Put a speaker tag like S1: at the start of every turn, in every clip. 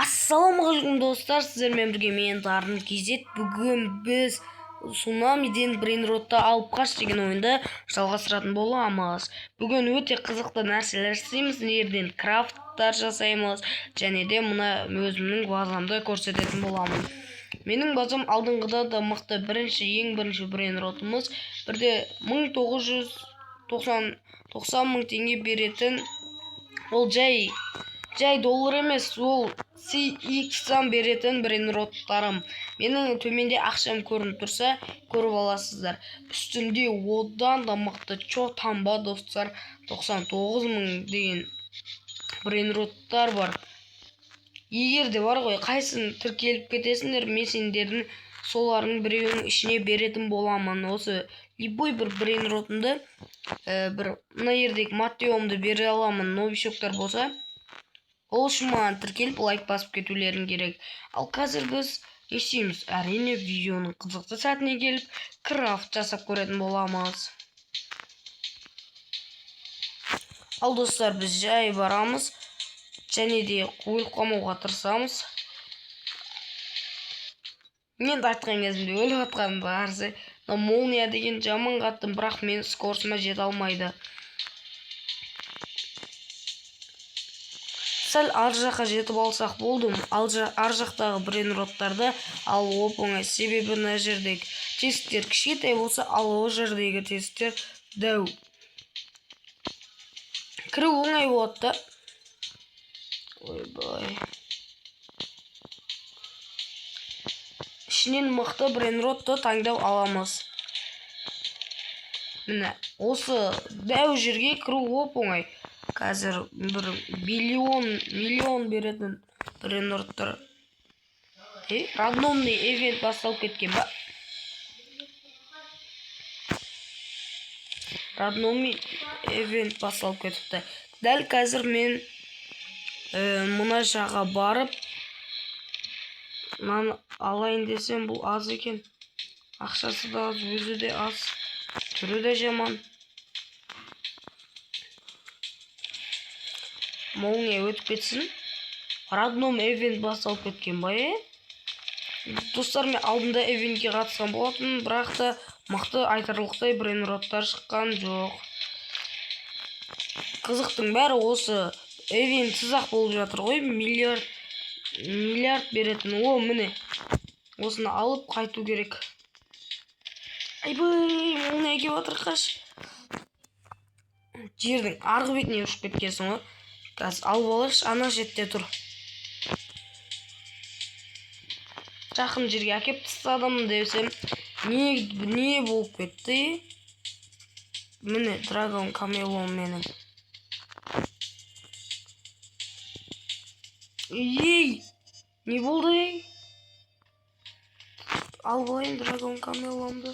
S1: Ассалаумағалейкум достар, сіздермен бірге мен Дарын Кезет. Бүгін біз Цунамиден Брейнротты алып қаш деген ойынды жалғастыратын боламыз. Бүгін өте қызықты нәрселер істейміз. Нерден крафттар жасаймыз, және де мұна өзімнің базамды көрсететін боламын. Менің базам алдыңғыда да мықты ең бірінші Брейнротымыз. Бірде 1990 мың теңге беретін, ол жай доллар емес, ол CX-тан беретін брейнроттарым. Менің төменде ақшам көрініп тұрса, көріп аласыздар. Үстінде одан да мықты таңба достар, 99 мың деген брейнроттар бар. Егер де бар ғой, қайсын тіркеліп кетесіңдер, мен сендердің солардың біреуінің ішіне беретін боламын. Осы любой бір брейнротымды, бір мына жердегі Матеомды бере аламын. Новичоктар болса, ол үшін маған тіркеліп лайк басып кетулерің керек. Ал қазір біз не істейміз? Әрине видеоның қызықты сәтіне келіп крафт жасап көретін боламыз. Ал достар, біз жай барамыз, және де қойылып қалмауға тырысамыз. Мен айтқан кезімде өліп жатқан барсы, молния деген жаман қаттым, бірақ мен скорсыма жете алмайды. Сәл ар жаққа жетіп алсақ болдым. Ар жақтағы брейнроттарды алу оп-оңай, себебі мына жердегі тесіктер кішкентай болса, ал ол жердегі тесіктер дәу. Кіру оңай болады да. Ойбай. Ішінен мықты брейнротты таңдап аламыз. Міне, осы дәу жерге кіру оп-оңай. Қазір бір миллион беретін брейнроттар. Рандомный эвент басталып кеткен ба? Рандомный эвент басталып кетіпті. Дәл қазір мен мұна жаққа барып, мынаны алайын десем, бұл аз екен. Ақшасы да аз, өзі де аз, түрі де жаман. Молния өтіп кетсін. Радном эвент басталып кеткен ба, Достар, мен алдында эвентке қатысқан болатын, бірақ та мықты айтарлықтай брейнроттар шыққан жоқ. Қызықтың бәрі осы эвент сызақ болып жатыр ғой, миллиард беретін. О, міне, осыны алып қайту керек. Айбай, молния келіп жатыр, қаш. Жердің арғы бетіне ұшып кеткенсің ғой. Қазір алып алайықшы, ана жетте тұр. Жақын жерге әкеп тастадым десем, не болып кетті? Міне, драгон камелон менің. Ей, не болды? Алып алайын драгон камелонды.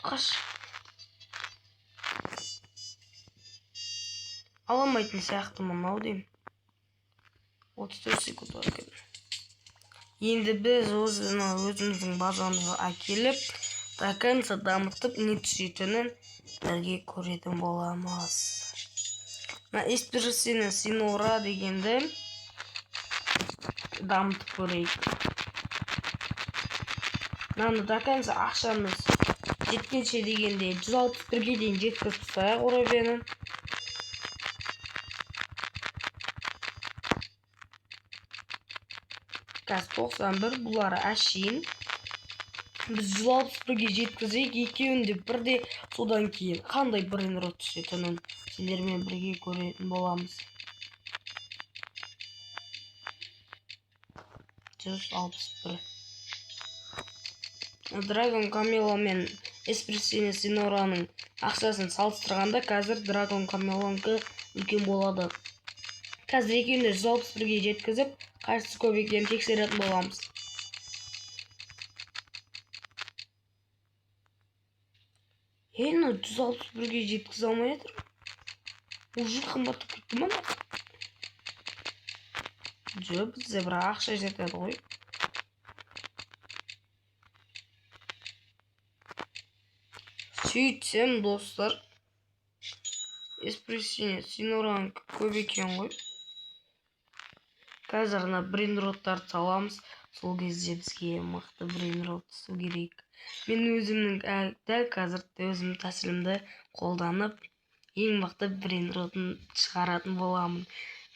S1: Қаш. Аламайтын сияқты мынау деймін. 34 секунд бар екен. Енді біз өзіміздің базамызға әкеліп, до конца дамытып, не түсетінін бірге көретін боламыз. Эспрессоны Синора дегенді дамытып көрейік. Мынаны до конца ақшамыз жеткенше дегенде 161-ге дейін жеткізіп тастайық уровенін. Қазір 91, бұлары әшейін. Біз 161-ге жеткізейік, екеуінде бірде, содан кейін қандай брейнрот түсетінін сендермен бірге көретін боламыз. 161. Драгон Камело мен Эспрессоны Синораның ақшасын салыстырғанда, қазір Драгон Камелонға үлкен болады. Қазір екеуінде 161-ге жеткізіп, қайсысы көп екенін тексеретін боламыз. Енді 161-ге жеткізе алмай жатыр. Уже қымбаттап кетті ма? Жоқ, бізде бір ақша жетеді ғой. Сөйтсем, достар, Эспрессоны Синораның көп екен ғой. Қазір ана брейнроттарды саламыз. Сол кезде бізге мықты брейнрот түсу керек. Мен өзімнің дәл қазір өзім тәсілімді қолданып, ең мықты брейнротын шығаратын боламын.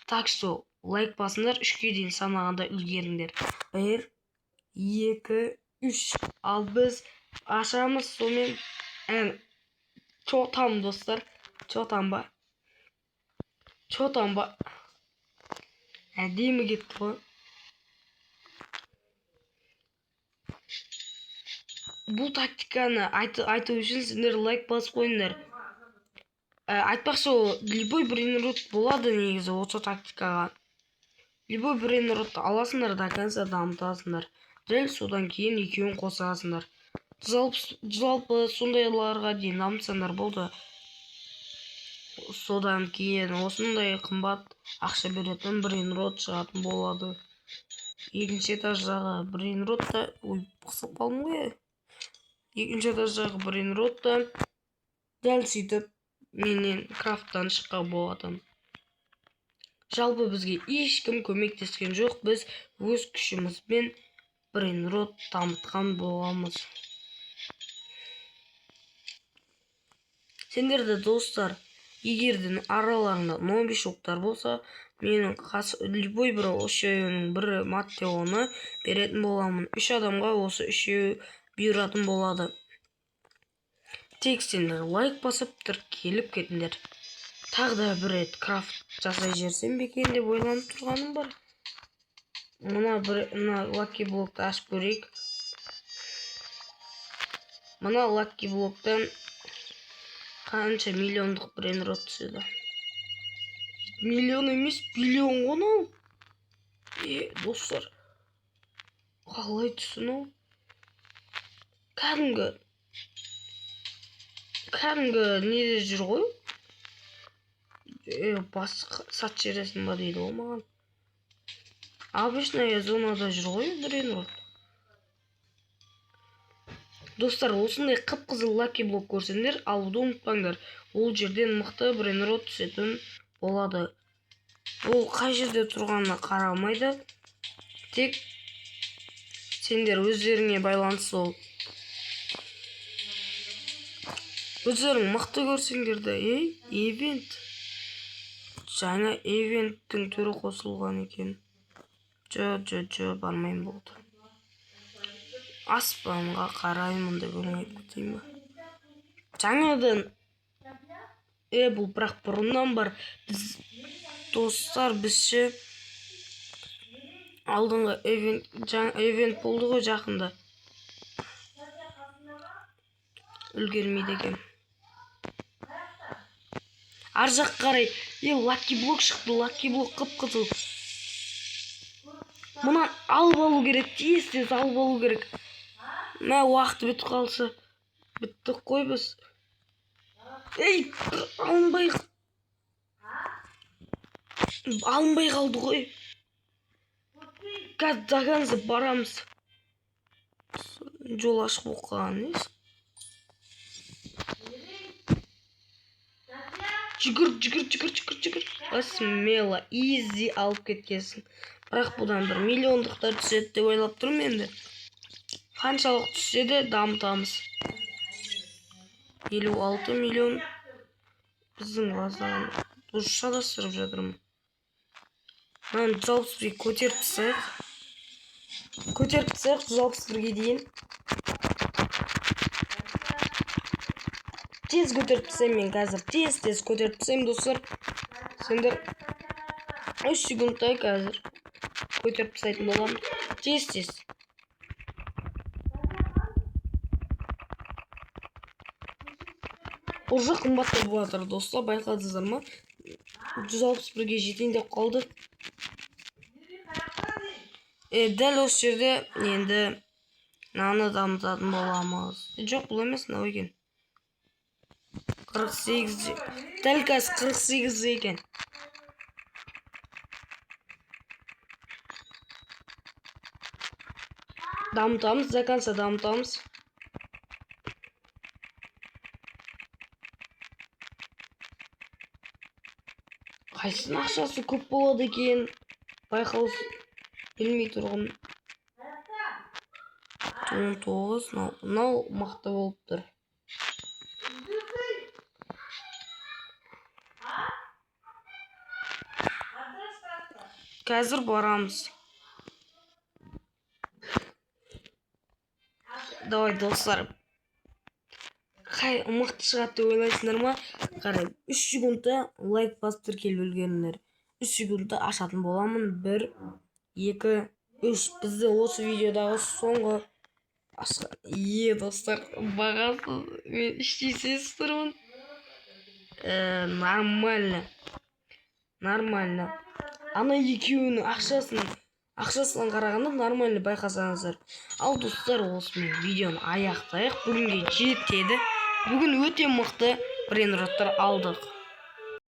S1: Так что лайк басыңдар, 3-ке дейін санағанда үлгеріңдер. 1, 2, 3. Ал біз ашамыз сонымен. Чо там достар? Чо там ба? Әдемі кетті ғой. Бұл тактиканы айту үшін сендер лайк басып қойыңдар. Айтпақшы, любой брейнрот болады негізі осы тактикаға. Любой брейнротты аласыңдар да конца дамытасыңдар. Дәл содан кейін екеуін қосасыңдар. Жалпы сондайларға дейін дамытсаңдар болды. Содан кейін осындай қымбат ақша беретін брейнрот шығатын болады. Екінші этаждағы брейнротта қысып қалдым ғой. Екінші этаждағы брейнротта дәл сөйтіп менен крафттан шыққан болатын. Жалпы бізге ешкім көмектескен жоқ, біз өз күшімізбен брейнрот дамытқан боламыз. Сендерді достар, егердің араларында 15 оқтар болса, менің любой бір үшеуінің бірі Маттеоны беретін боламын. 3 адамға осы үшеу бұйыратын болады. Тек сендер лайк басып келіп кетіңдер. Тағы да бір рет крафт жасай жерсем бекен деп ойланып тұрғаным бар. Мына лаки блокты ашып көрейік. Мына лаки блоктан қанша миллиондық брейнрот түседі. Миллион емес, биллион ғана. Достар, қалай түсін ол? Кәдімгі неде жүр ғой? Сат жересін ба дейді ол маған. Обычная зонада жүр ғой брейнрот. Достар, осындай қып-қызыл лаки блок көрсеңдер, алуды ұмытпаңдар. Ол жерден мықты брейнрот түсетін болады. Ол қай жерде тұрғанына қарамайды. Тек сендер өздеріңе байланысты ол. Өздерің мықты көрсеңдерді, ивент. Жаңа ивенттің түрі қосылған екен. Жо, бармайым болды. Аспанға қараймын деп ойнап кетейін ба. Жаңадан бұл бірақ бұрыннан бар. Достар, бізше алдыңғы ивент болды ғой жақында. Үлгермейді екен. Ар жақ қарай, лаки блок шықты, лаки блок қып-қызыл. Мұнан алып алу керек, тез алып алу керек. Мә, уақыты бітіп қалса, біттік қой біз. Алынбай қалды ғой. Қазір заганзы барамыз. Жол ашық болып қалған, несі? Жүгір. Смело, изи алып кеткенсің. Бірақ бұдан бір миллиондықтар түседі деп ойлап тұрмын енді. Қаншалық түссе де дамытамыз. 56 миллион біздің базадан дұрыс шатастырып жатырмын. Мен 161 көтеріп тастайық. 161-ге дейін. Тез көтеріп тастайым мен қазір. Тез көтеріп тастайым, достар. Сендер 3 секундтай қазір көтеріп тастайтын боламын. Тез. Уже қымбаттап жатыр, достар, байқадыңыздар ма? 161-ге жетейін деп қалды. Дәл осы жерде енді наны дамытатын боламыз. Жоқ, бұл емес, мынау екен. 48, дәл қазір 48 екен. Дамытамыз, до конца дамытамыз. Қайсының ақшасы көп болады екен? байқау білмей тұрғын 19 мынау мықты болып тұр. Қазір барамыз. Давай, достар. Қай мықты шығады деп ойлайсыңдар ма? Қарай, 3 секундта лайк басып тіркеліп үлгеріңдер. 3 секундта ашатын боламын. 1, 2, 3. Бізді осы видеодағы соңғы достар, бағасы мен іштей сезіп тұрмын. Нормально. Ана екеуінің ақшасынан қарағанда нормально, байқасаңыздар. Ал достар, осымен видеоны аяқтайық. Бүгінге жетеді. Бүгін өте мықты брейнроттар алдық.